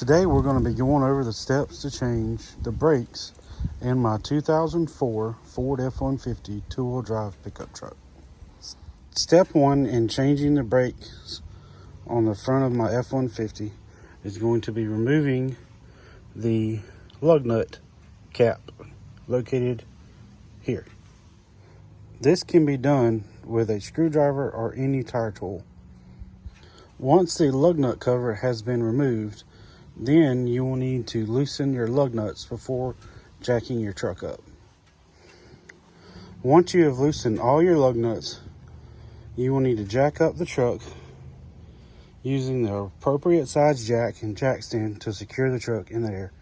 Today we're going to be going over the steps to change the brakes in my 2004 Ford F-150 two-wheel drive pickup truck. Step 1 in changing the brakes on the front of my F-150 is going to be removing the lug nut cap located here. This can be done with a screwdriver or any tire tool. Once the lug nut cover has been removed, then you will need to loosen your lug nuts before jacking your truck up. Once you have loosened all your lug nuts, you will need to jack up the truck using the appropriate size jack and jack stand to secure the truck in the air.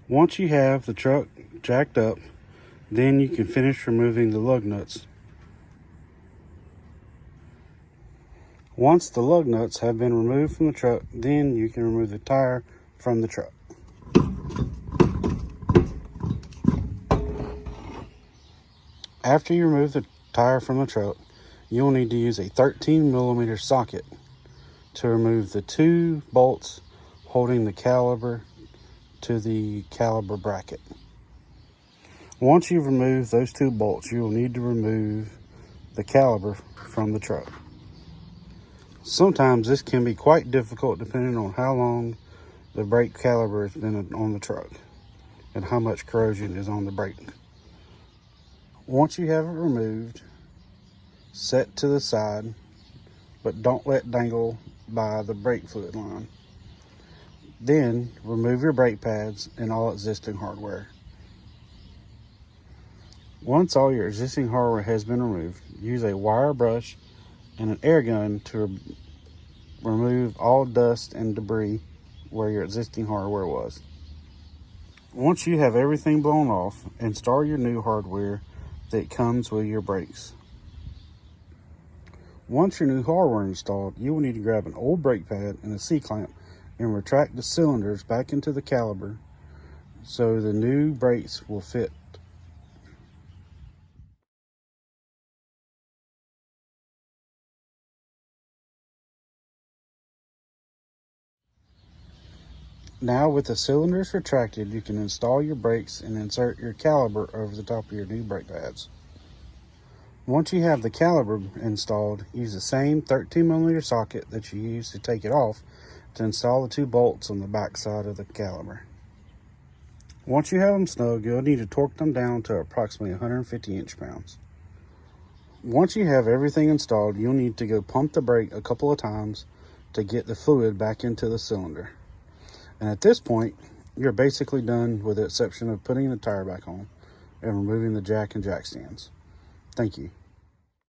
Once you have the truck jacked up, then you can finish removing the lug nuts. Once the lug nuts have been removed from the truck, then you can remove the tire from the truck. After you remove the tire from the truck, you'll need to use a 13mm socket to remove the 2 bolts holding the caliper to the caliper bracket. Once you've removed those 2 bolts, you will need to remove the caliper from the truck. Sometimes this can be quite difficult depending on how long the brake caliper has been on the truck and how much corrosion is on the brake. Once you have it removed, set to the side, but don't let it dangle by the brake fluid line. Then remove your brake pads and all existing hardware. Once all your existing hardware has been removed, use a wire brush and an air gun to remove all dust and debris where your existing hardware was. Once you have everything blown off, install your new hardware that comes with your brakes. Once your new hardware is installed, you will need to grab an old brake pad and a C-clamp and retract the cylinders back into the caliper so the new brakes will fit. Now with the cylinders retracted, you can install your brakes and insert your caliper over the top of your new brake pads. Once you have the caliper installed, use the same 13mm socket that you used to take it off to install the 2 bolts on the back side of the caliper. Once you have them snug, you'll need to torque them down to approximately 150 inch-pounds. Once you have everything installed, you'll need to go pump the brake a couple of times to get the fluid back into the cylinder. And at this point, you're basically done with the exception of putting the tire back on and removing the jack and jack stands. Thank you.